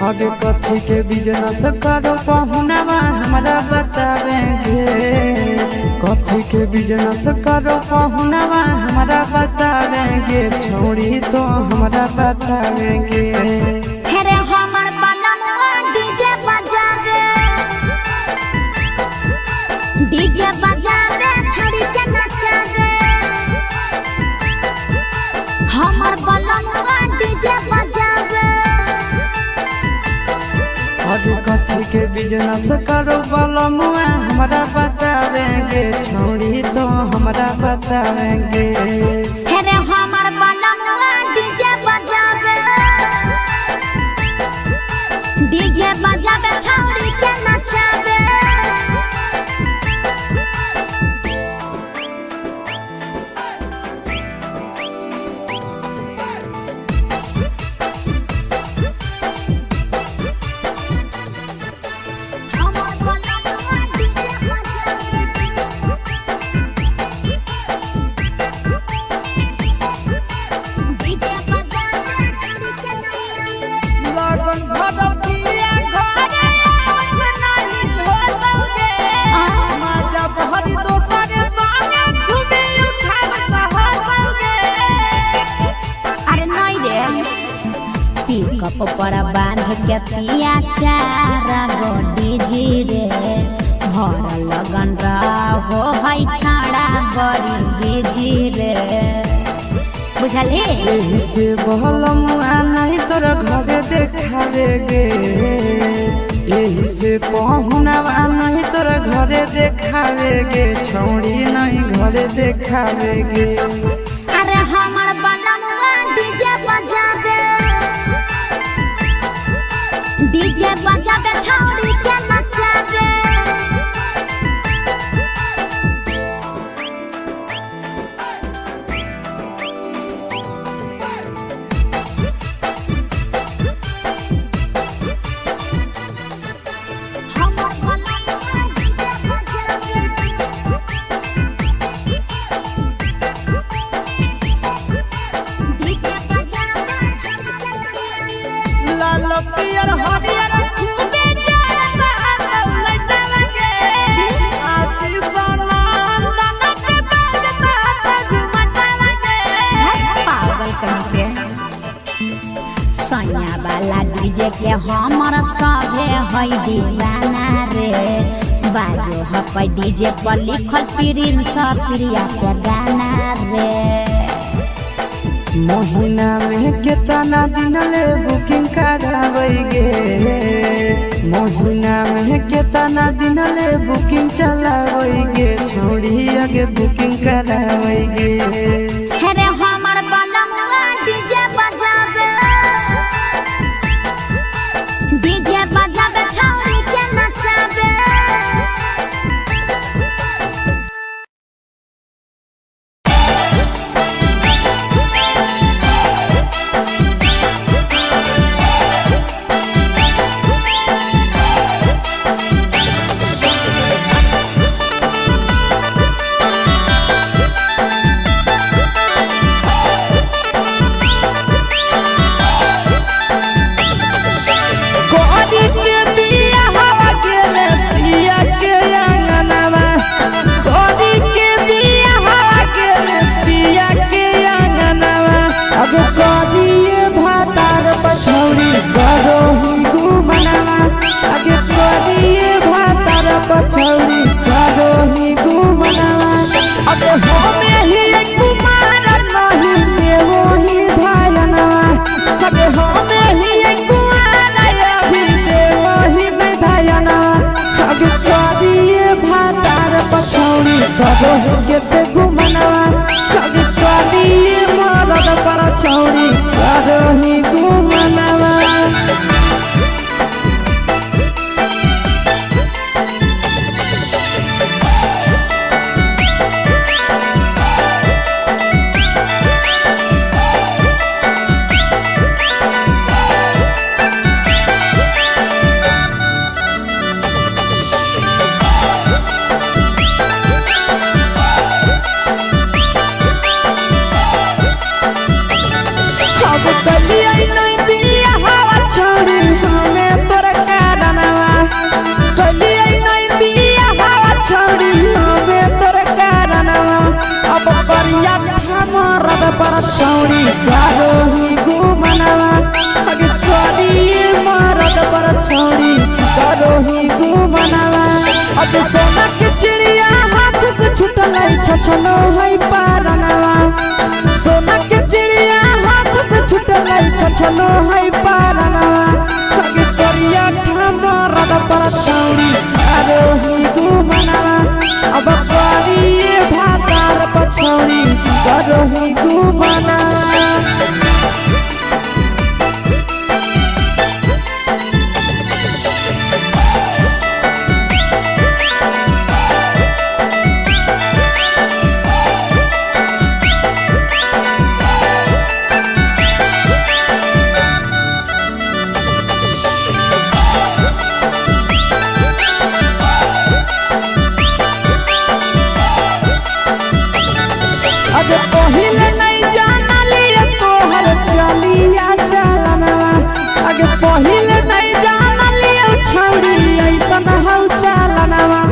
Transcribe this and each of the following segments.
आगे कथी के बिजनेस करो पहुनवा हमरा बतावेंगे। कथी के बिजनेस करो पहुनवा हमरा बतावेंगे। छोड़ी तो हमरा बतावेंगे। डीजे बजावे छड़ी के नचावे हमर बलमुआ डीजे बजावे। आगे कथी के बिजनेस करो बलमुआ हमरा बतावेंगे। छोड़ी तो हमरा बतावेंगे। हमर बलमुआ डीजे बजावे छड़ी के नचावे। ऊपर बांध के पिया चारा गोडी जी रे भर लगन रहो है छाड़ा बड़ी बीजी रे बुझली। यही से बलमुआ नहीं तोरा घरे देखावेगे। यही से पहुनवा नहीं तोरा घरे देखावेगे। छोड़ी नहीं घरे देखावेगे। अरे हमर बलमुआ डीजे बजावे छौड़ी के नचावे। लाल पियर हरियर खूबे जरता लइटा लगे। आशीष नंदन के बजता झुमटा लगे। पागल कहीं पे सैया वाला डीजे के हमर सभे है दीवाना रे बाजो है डीजे पर लिखल प्रिंस प्रिया के गाना रे। महीना में कितना दिन ले बुकिंग करावेगे। महीना में कितना दिन ले बुकिंग चलावेगे। छोड़ी आगे बुकिंग करावेगे। हमर बलमुआ डीजे बजावे छौड़ी के नचावे। छछनो है पारनवा सोना के चिड़िया हाथ से छुटल छछनो है पारनवा आगे करिया ठमरद पर छौरी अरे ही घुमनवा अब करिए भातार पछौरी करो ही घुमनवा अगे पहिले नहीं जाना लिया तोहर चलिया चलनवा अगे पहिले नहीं जाना लिया छौरी ऐसन हौ चलनवा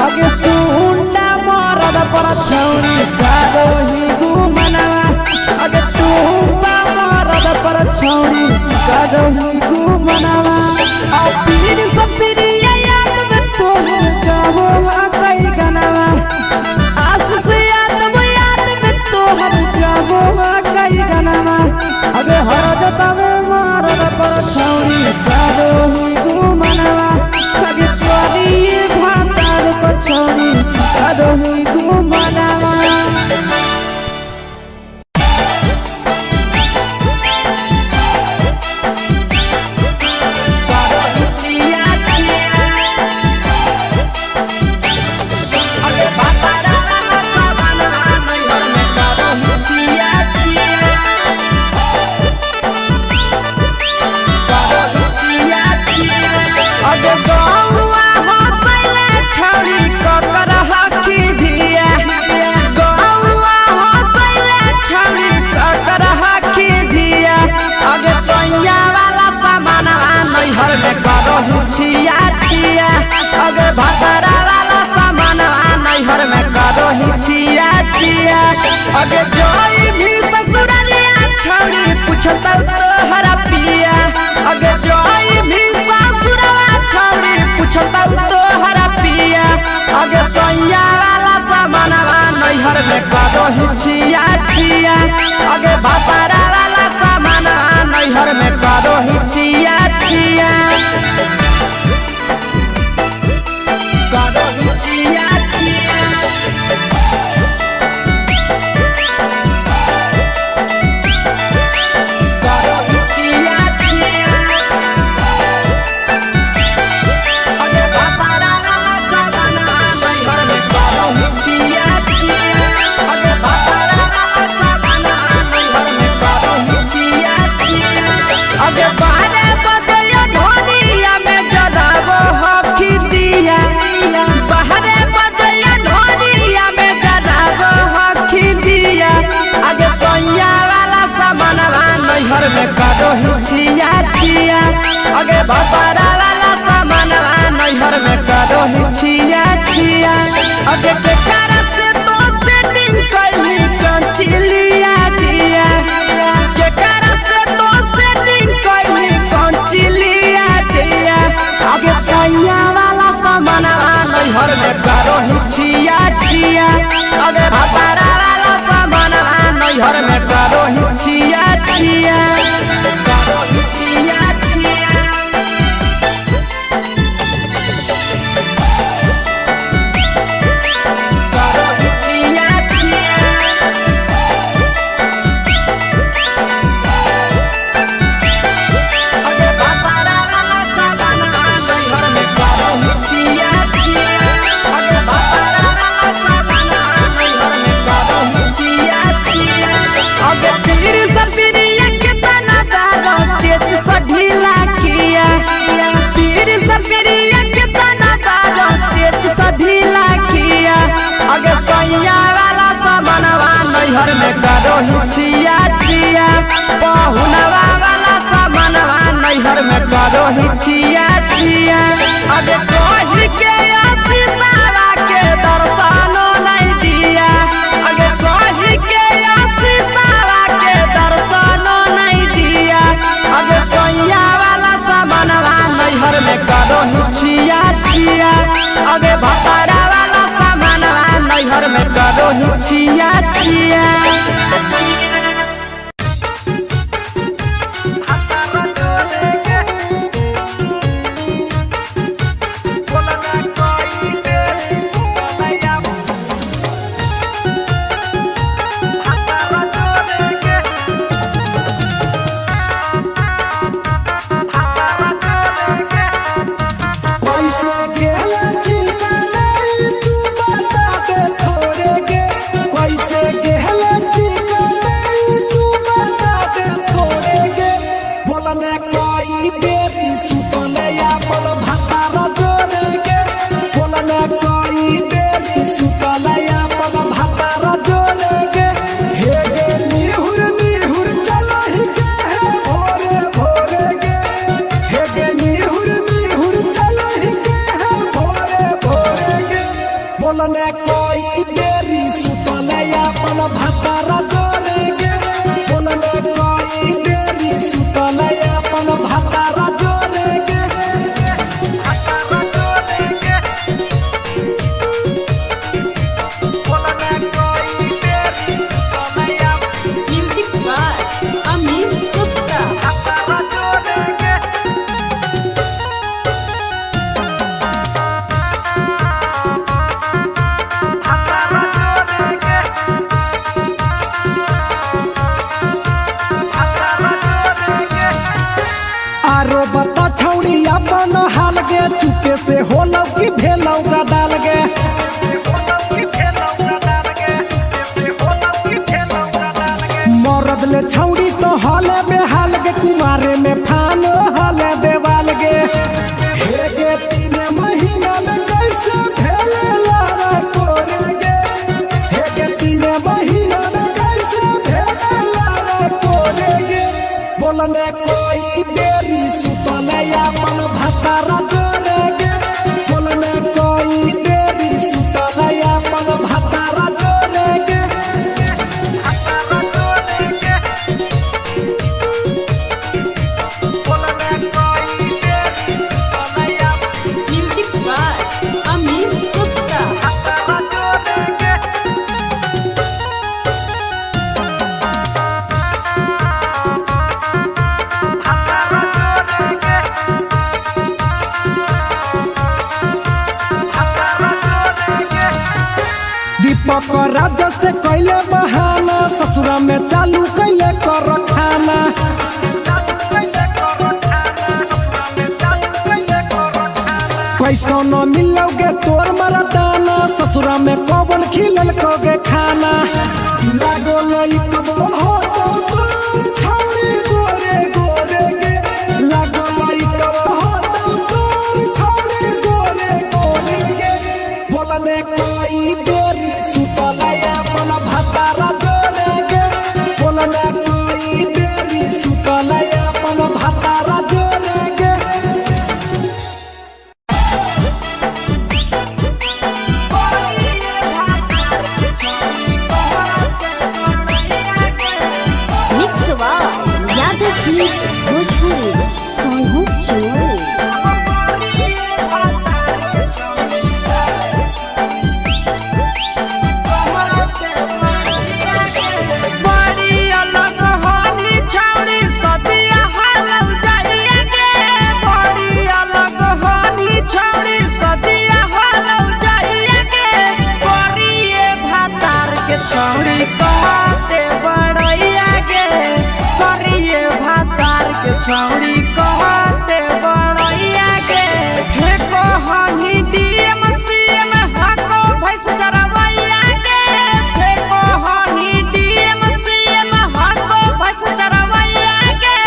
अगे सुंडा मरद पर छौरी करो ही घुमनवा अगे टूपा मरद पर छौरी करो ही घुमनवा आ पीर सब पीरिया याद में तोहर जाबो कई गनवा आस से कई गनवा अगे हरदतवे मारद पर छौरी करो ही घुमनवा अगे तोरी भातार पर छौरी करो ही घुमनवा छिया छिया अगे भतरा वाला सामान नैहर में करो ही छिया छिया अगे जोई भी ससुरलिया छौरी पूछत तोहरा पिया अगे जोई भी ससुरवा छौरी पूछत तोहरा पिया अगे सैया वाला सामान नैहर में करो ही छिया छिया अगे भतरा वाला सामान नैहर में करो ही छिया छिया छिया छिया करो छिया छिया अगे भतरा वाला सामान नैहर में करो छिया छिया अगे भतरा वाला सामान नैहर में करो छिया छिया अगे बारे बदलियो ढोलिया में जलाबो हकी दिया बहरे बदलिया ढोलिया में जलाबो हकी दिया आगे सैया वाला सामान नैहर में करो छिया छिया आगे भतरा वाला सामान नैहर में करो छिया छिया आगे बेकार से तो सेटिंग करनी कंचिलिया दिया बेकार से तो सेटिंग करनी कंचिलिया दिया आगे सैया वाला सामान नैहर में करो छिया छिया अगे भतरा वाला सामान नैहर में करो छिया छिया करो छिया छिया करो छिया छिया अगे भतरा वाला सामान नैहर में करो छिया छिया अगे भतरा वाला सामान नैहर में करो छिया छिया अगे तीर सपिरिया कितना दारो तेज सढीला किया तीर सपिरिया कितना दारो तेज सढीला किया अगे सैया वाला सामान नैहर में करो छिया छिया पहुनवा वाला सामान नैहर में करो छिया छिया अगे कही के आशीषवा के दर्शनो नहीं दिया अगे कही के आशीषवा के दर्शनो नहीं दिया अगे सैया वाला सामान नैहर में करो छिया छिया अगे भतरा वाला सामान नैहर में करो करो हिचिया चिया बोलने कोई देरी सुतले अपन भतारा जोड़ेगे बोलने कोई देरी सुतले अपन भतारा जोड़ेगे भतारा जोड़ेगे बोलने कोई देरी सुतले म्यूजिक बाय अमीर गुप्ता भतारा जोड़ेगे बता छौड़ी अपन हाल गे चुपे से होलौ की भेलौ का डाल गे मरद ले छौड़ी तो हाले बेहाल गे कुमारे में फान हाले देवाल गे हे गे 3 महीना में कैसे भेले लारा कोरे गे हे गे 3 महीना में कैसे भेले लारा कोरे गे बोलने कोई देरी अपन भतारा जोड़ेगे बोलने कोई देरी सुतले अपन भतारा जोड़ेगे भतारा जोड़ेगे बोलने कोई देरी सुतले म्यूजिक बाय अमीर गुप्ता भतारा जोड़ेगे दीपक राजा से कैले बहाना ससुरा में चालू कैले कर खाना कैसो न मिलोगे तोर मरदाना ससुरा में कौन खिलल कोगे खाना लागो लई कब हो तो तोर छौरी गोरे गोरे गे लागो लई कब हो तो तोर छौरी गोरे गोरे गे बोलने कोई देरी सुतले अपन भतारा जोड़ेगे बोलने कोई देरी सुतले अपन भतारा जोड़ेगे मिक्स यादव फिल्म्स भोजपुरी सोनू चोरी छौड़ी कहते बड़ैया के हे कहनी डीएम सीएम हको भैंस चरवैया के हे कहनी डीएम सीएम हको भैंस चरवैया के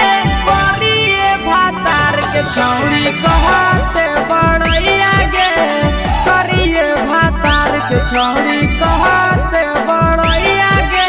करिए भातार के छौड़ी कहते बड़ैया के करिए भातार के छौड़ी कहते बड़ैया के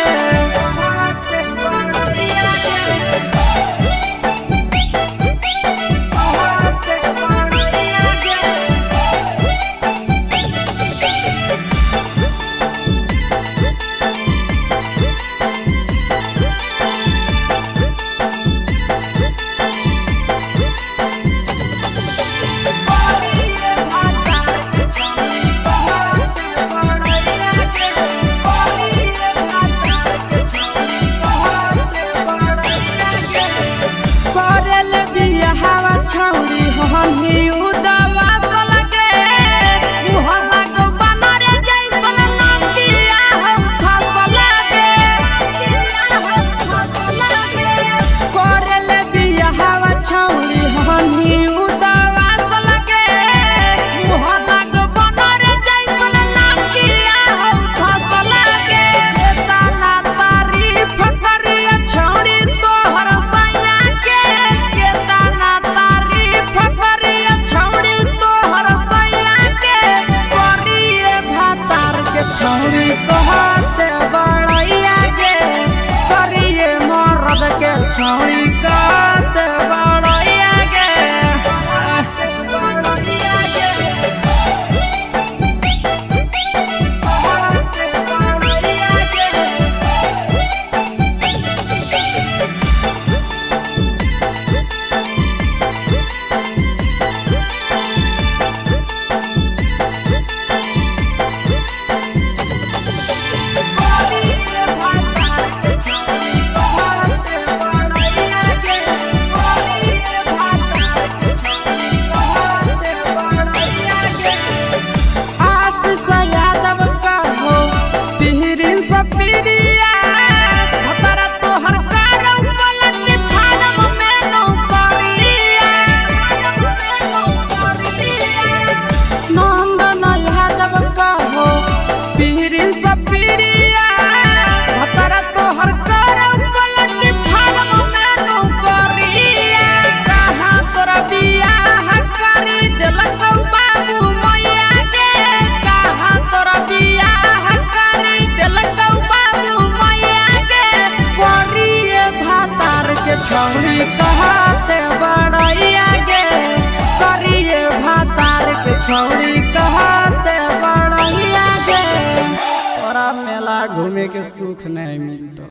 में के सुख नहीं मिलता।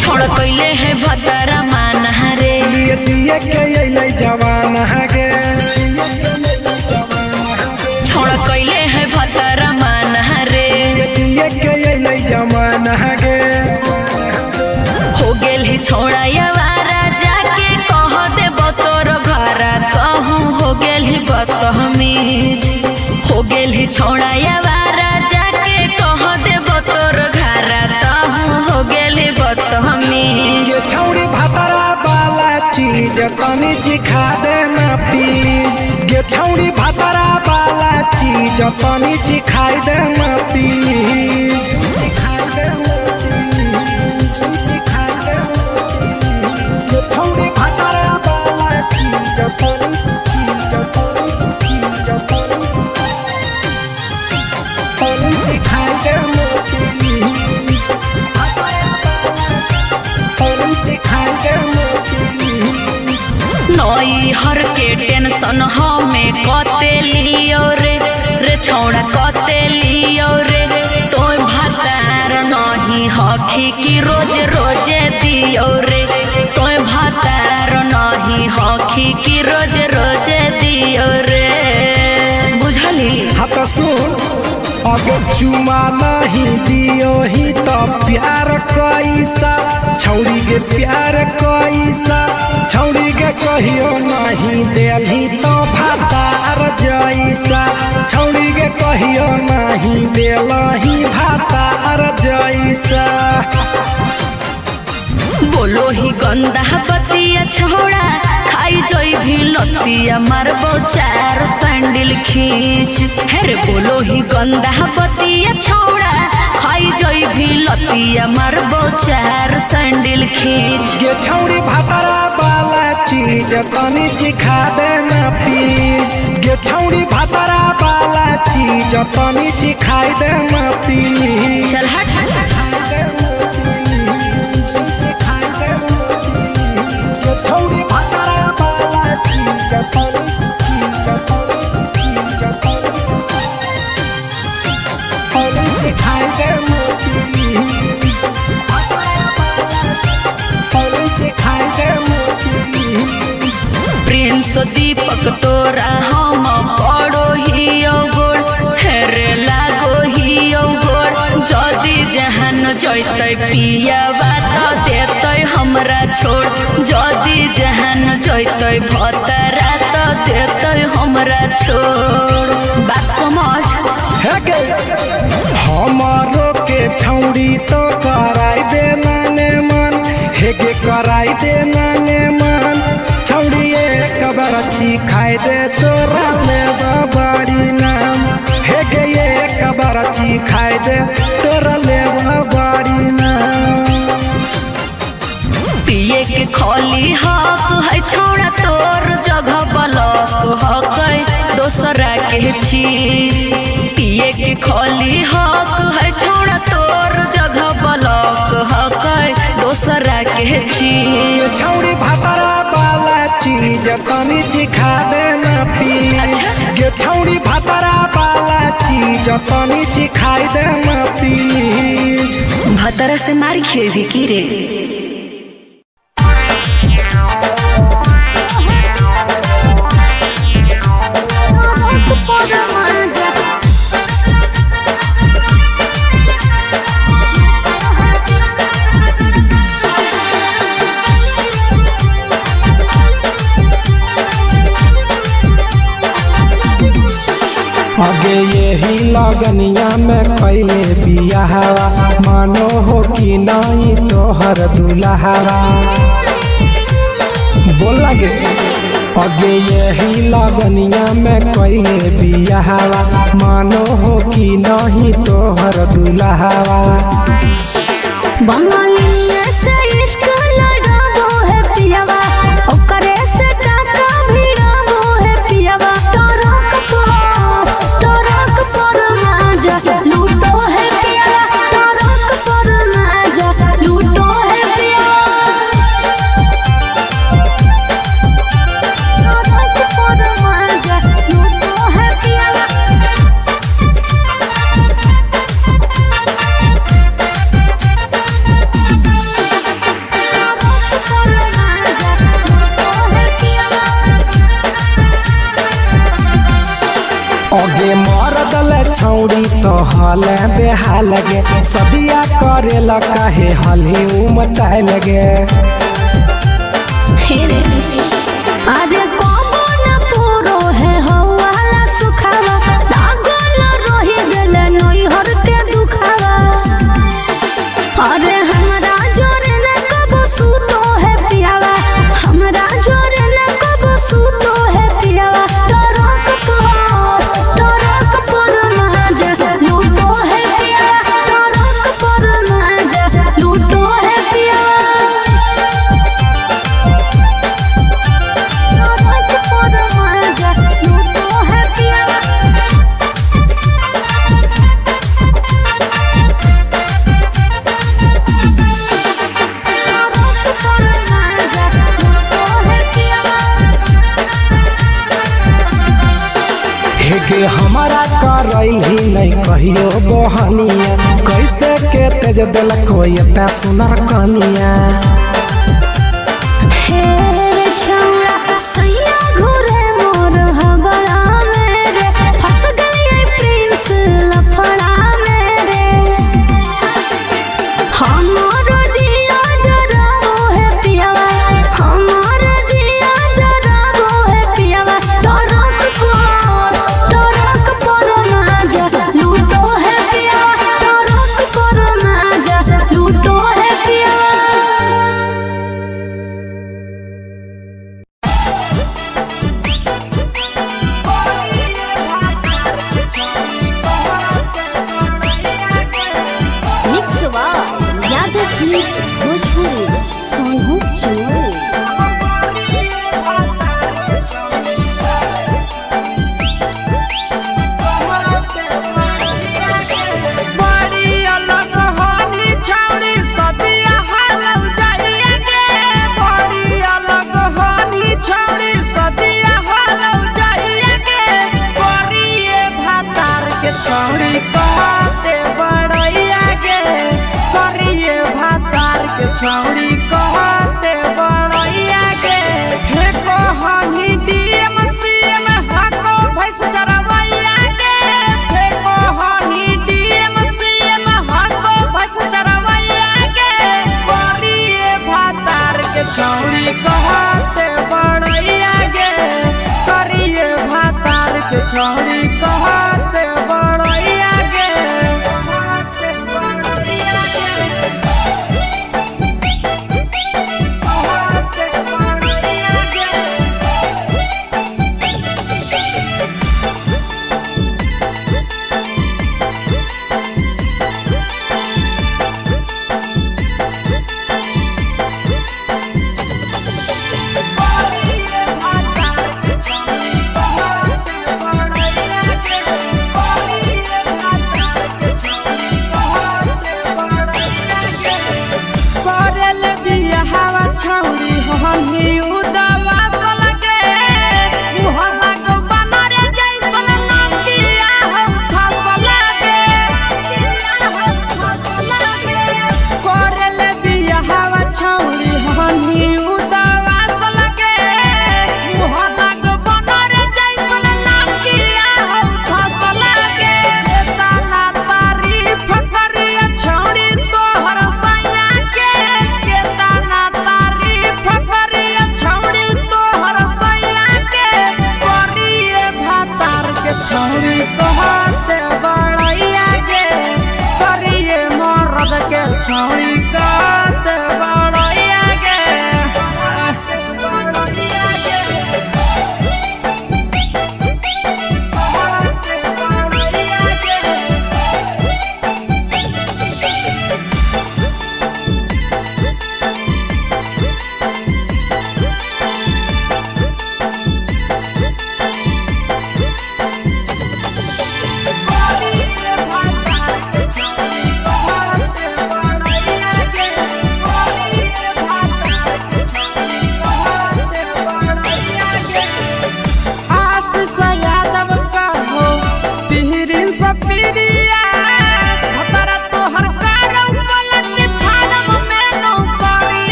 छोड़ कैले है भतरा माना रे दिए के अइलै जवान गे छोड़ कैले है भतरा माना रे दिए के अइलै जवान गे हो गेल ही छोड़ा यावारा जाके कह दे बतोर घरा कहूँ हो गेल ही बदतमीज हो गेल ही छोड़ा यावारा जाके कह दे बतोर घरा कहूँ हो गेल ही बदतमीज ये छौड़ी भतरा वाला चीज तनी सिखा दे ना प्लीज ये छौड़ी भतरा वाला चीज तनी सिखाई दे ना प्लीज सिखाई दे ना प्लीज सिखाई दे ना ये छौड़ी भतरा वाला चीज तनी सिखाई दे ना प्लीज नई हर के टेंशन हमें कते लियो रे छौड़ा कते लियो रे तोय भातार नहीं हखी की रोज रोजे दियो रे तोय भातार नहीं हखी की रोज रोजे दियो रे बुझली हाथ सुन अगर चुमा नहीं दियो ही तो प्यार कैसा छौड़ी के प्यार कैसा छौड़ी के कहियो नहीं देली तो भातार जैसा छौड़ी के कहियो नहीं देलही भातार जैसा बोलो ही गंदा बतिया छोड़ा खाई जोई भी लतिया मारबो चार सैंडल खींच हेरे बोलो ही गंदा बतिया छोड़ा खाई जोई भी लतिया मारबो चार सैंडल खींच ये छौड़ी भतरा वाला चीज तनी सिखा दे ना प्लीज ये छौड़ी भतरा वाला चीज तनी सिखाई दे ना प्लीज चल हट छौड़ी भतरा वाला चीज तनी सिखाई दे ना प्लीज तनी सिखाई दे ना प्लीज प्रिंस दीपक तोरा हम पड़ो ही गोड़ हेरे लागो ही गोड़ जदी जहान जैतै पिया बात देतै हमरा छोड़ जदी जहान जैतै भतरा तो देतै हमरा छोड़ बात समझ हमारो के छौड़ी तो कराई दे नाने मन हेगे कराई दे नाने मन छौड़ी एक बरची खाई दे तोरा में बड़ी नाम हेगे एक बरची खाई दे तोरा ले बड़ी नाम पिए के खोली हक है छोड़ा तोर जगह बलक हक दोसरा के चीज पिए के खोली हक है छोड़ा तोर जगह बलक हक दोसरा के चीज छौड़ी भतरा वाला चीज तनी सिखा दे ना प्लीज ये छौड़ी भतरा वाला चीज तनी सिखाई दे ना प्लीज भतरा से मार खेबी की रे आगे यही लगनिया में कैले बियाहवा मानो हो कि नहीं तोहर दुल्हवा बोल लगे आगे यही लगनिया में कैले बियाहवा मानो हो कि नहीं तोहर दुल्हवा बंगाली से इश्क लड़ाबो है पियावा ओकरे से टाका भिड़ाबो है पियावा टरक पर माजा लूटो है पियावा टरक पर माजा लूटो है पियावा टरक पर माजा लूटो है पियावा आगे मरदल छौड़ी तो हाल बेहाल गे सदिया करेला काहे हली उमताए लगे अरे कबो न पूरो है हवाला सुखावा लागल रही गेले नैहर के दुखावा अरे हमरा जोरे न कबो सूतो है पियावा हमरा जोरे न कबो सूतो है पियावा टरक पर माजा लूटो है पियावा टरक पर माजा लूटो है पियावा हेगे हमारा करैल ही नहीं कहियो बहनिया कैसे के तेज दिल कोई एता सुनर कनिया छौड़ी कहते बड़ैया के हे कहनी डीएम सीएम हको भैंस चरवैया के हे कहनी डीएम सीएम हको भैंस चरवैया के करिए भातार के छौड़ी कहते बड़ैया के करिए भातार के छौड़ी कहते बड़ैया के बड़ैया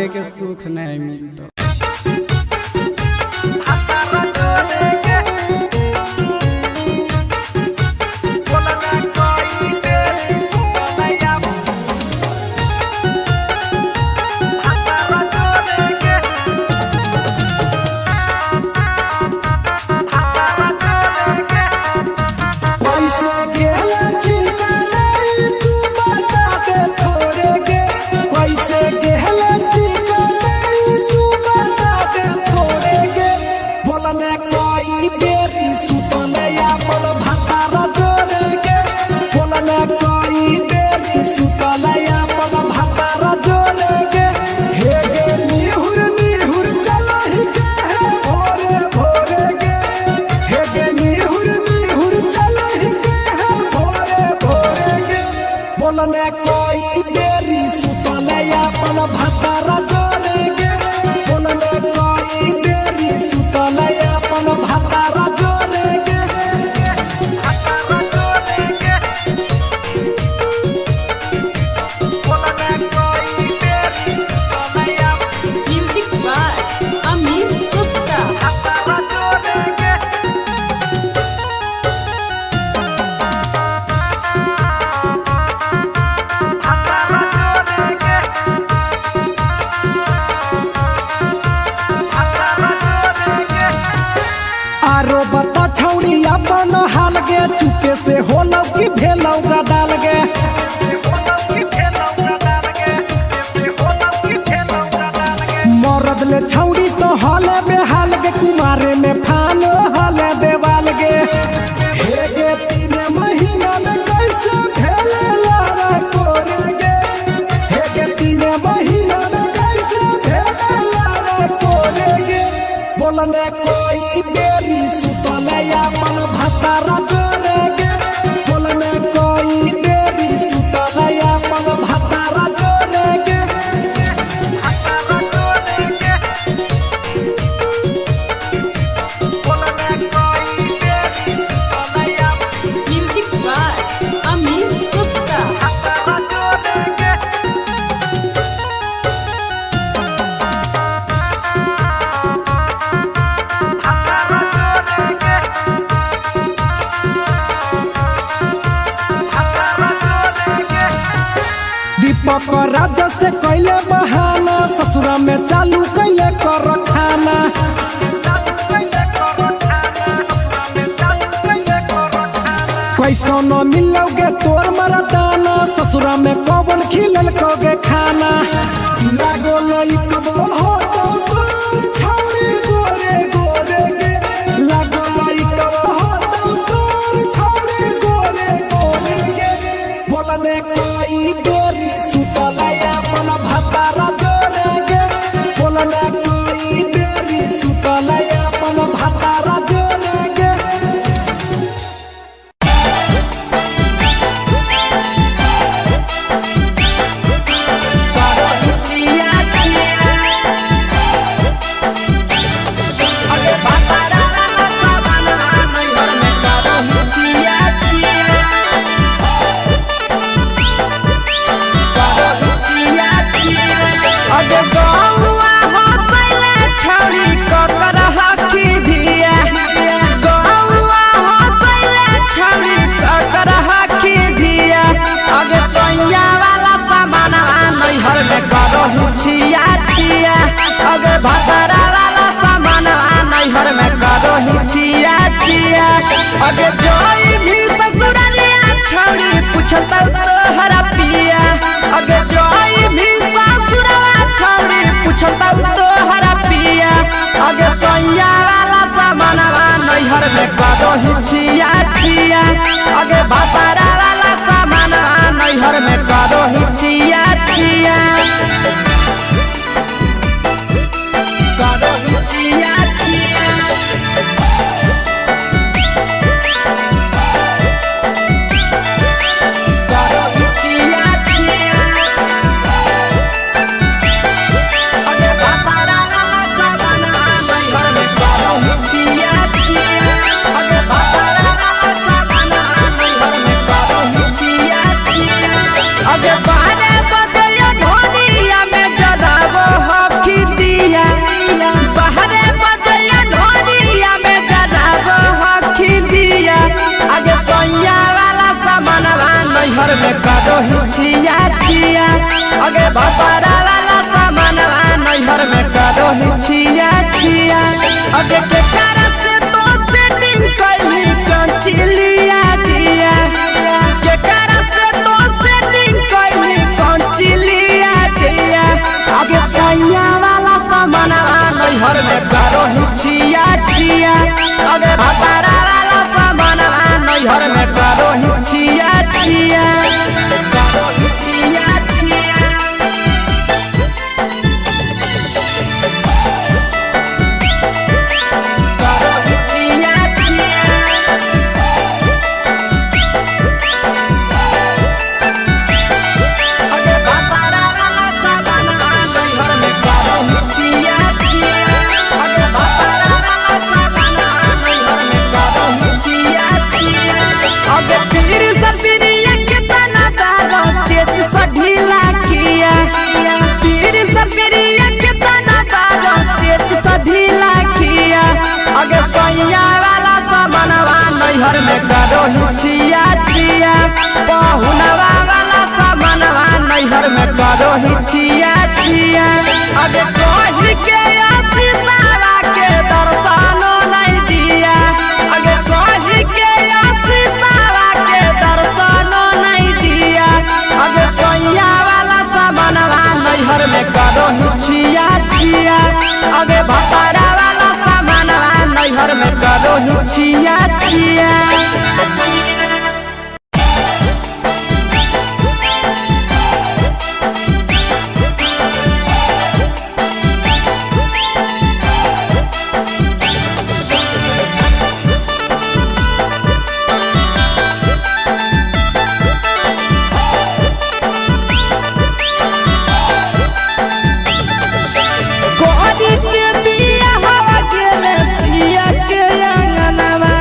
आगे के सुख नहीं मिलता। चुपके से होलौ की भेलौ का डाल गे मरद ले छौड़ी तो हले बेहाल गे कुमारे में फान हले देवाल गे हे गे 3 महीना में कैसे भेले लारा कोरे गे हे गे 3 महीना में कैसे भेले लारा कोरे गे बोलने कोई बेरी सुतले अपन भतारा राजा से कैले बहाना ससुरा में चालू कैले कर खाना कैसो न मिलोगे तोर मरदाना ससुरा में कौन खिलल कोगे खाना लागो लइक हो तो तोर छौरी गोरे गोरे गे लागो लइक हो तो तोर छौरी गोरे गोरे गे बोलने कोई गोरी सुतलया अपन भतारा जोरे गे बोलने कोई बेरी सुतलया अपन भतारा जोरे गे अगे भतरा वाला सामान नैहर में करो ही छिया छिया अगे जोई भी ससुररिया छौड़ी पूछता तोहरा पिया अगे जोई भी ससुरवा छौड़ी पूछता तोहरा पिया अगे सैया वाला सामान नैहर में करो ही छिया छिया अगे भतरा वाला सामान नैहर में करो ही छिया छिया अगे बारे बदलियो ढोलिया में जदाबो हो करो हिचिया छिया अगे भतारा वाला सामानवा नैहर में करो हिचिया छिया अगे के कारण से तो सेटिंग कैली कंचिलिया दिया के कारण से तो सेटिंग कैली कंचिलिया दिया अगे सैया वाला सामानवा नैहर में करो हिचिया छिया अगे भतारा वाला सामानवा नैहर में करो हिचिया छिया करो हिचिया छिया करो हिचिया छिया अगे भतारा वाला सामानवा नैहर में करो हिचिया छिया अगे भतारा वाला सामानवा नैहर में करो हिचिया छिया अगे तीर सपिरिया कितना दारो तेज सढीला किया तीर सपिरिया कितना दारो तेज सढीला किया अगे सैया वाला सामानवा नैहर में करो हिचिया छिया पहुनवा वाला सामानवा नैहर में करो हिचिया छिया अगे कहि के आशीषवा के दर्शनो नहीं दिया अगे कहि के आशीषवा के दर्शनो नहीं दिया अगे सैया वाला सामानवा नैहर में करो हिचिया छिया अगे भतारा वाला सामानवा नैहर में करो हिचिया छिया कोरी के बिया हवा गेले पिया के अंगनवा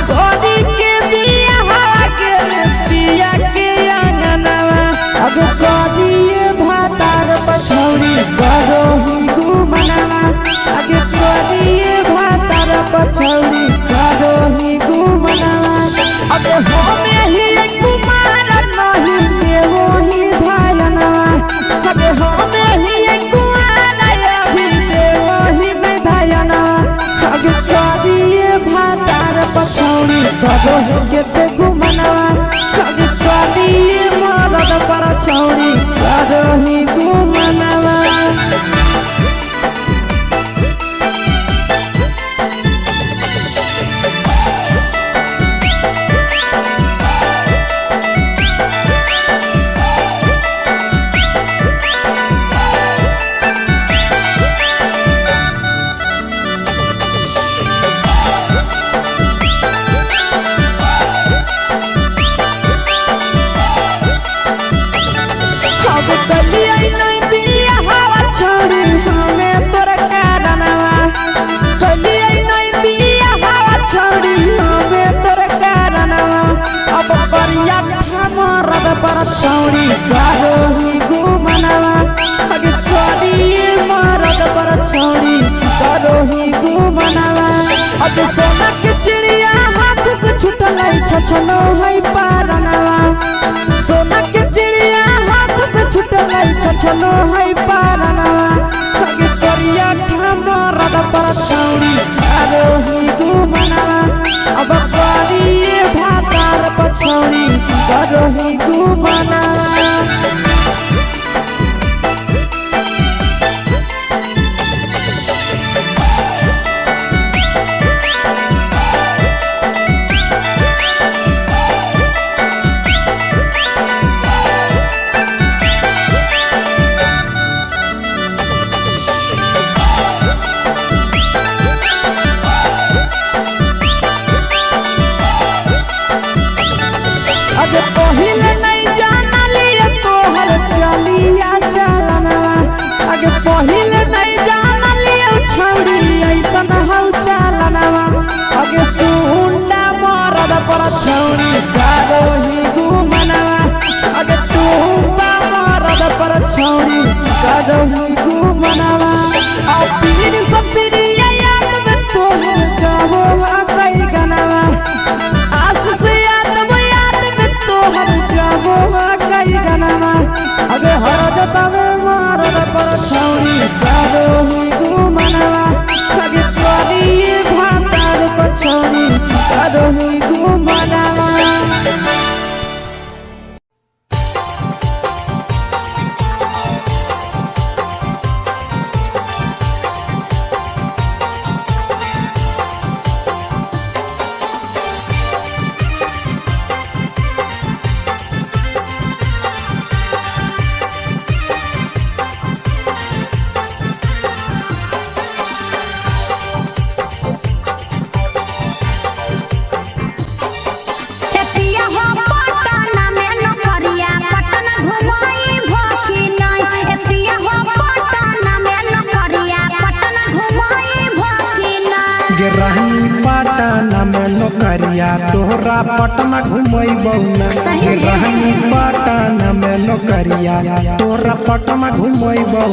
कोरी के बिया हवा गेले पिया के अंगनवा अब कोरिए भातार पछौड़ी करो ही गुमनवा अगे कोरिए भातार पछौड़ी करो ही गुमनवा अगे होमे ही कुमार नहीं देवो ही धायनवा अगे होमे ही कुमार अभी देवो ही में धायनवा अगे कोरिए भातार पछौड़ी करो ही केते गुमनवा अगे कोरिए मरद पर छौड़ी करो ही गुमनवा अब कलिया नहीं बिया हवा छोड़ी हमें तोरा कारणवा कलिया नहीं बिया हवा छोड़ी हमें तोरा कारणवा अब परिया मरद पर छौड़ी करो ही गुमनवा अगे कोरिए मरद पर छौड़ी करो ही गुमनवा अगे सोना के चिड़िया हाथ से छूटल छछनो है पारनवा सोना के चिड़िया हाथ से छूटल छछनो है पारनवा अगे कोरिया मरद पर छौड़ी करो ही गुमनवा अब कोरिए भातार पछौड़ी करो ही गुमनवा अगे पहिले नहीं जानलिए तोहर चलिया चलनवा अगे पहिले नहीं जानलिए छौड़ी ऐसन हौ चलनवा अगे सुंडा मरद पर छौड़ी करो ही गुमनवा अगे टूपा मरद पर छौड़ी करो ही गुमनवा और पीर सब पीरिया याद में तोहर जाबो कई गनवा आस से याद में तोहर जाबो नौकरिया तोहरा पटना घुमैबौ ना रहनी पटना में नौकरिया तोहरा पटना घुमैबौ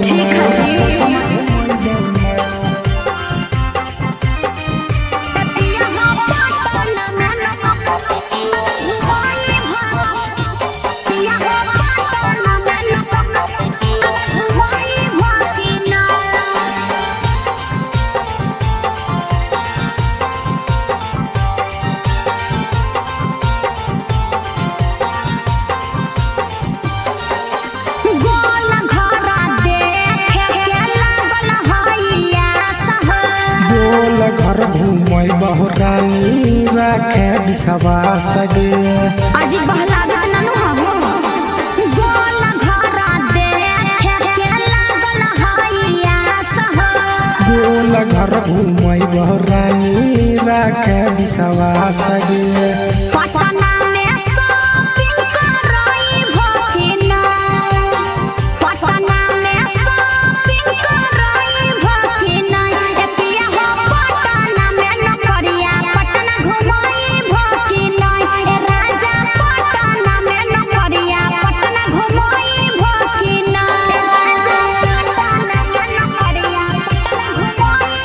ना घर घूमै बहुरानी राखे विश्वास गे अजी बहला गत ननु हो गोल घरा देखे के लागल हैया सह गोल घर घूमै बहुरानी राखे विश्वास गे पटना में शॉपिंग करई भकिना पटना में शॉपिंग करई भकिना एतिया हो पटना में नौकरिया पटना घुमई भकिना ए राजा पटना में नौकरिया पटना घुमई भकिना ए राजा पटना में नौकरिया पटना घुमई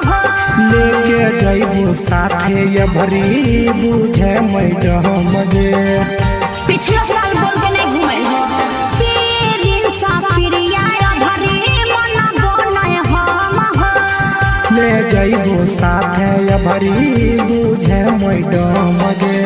लेके जइबो साथे ये भरी बुझे मैडम गे पिछला साल बोल के नहीं घुमल हो पीरिन सा पिरिया भरी मन बोलय हम हो ले जइबो साथे ये भरी बुझे मैडम गे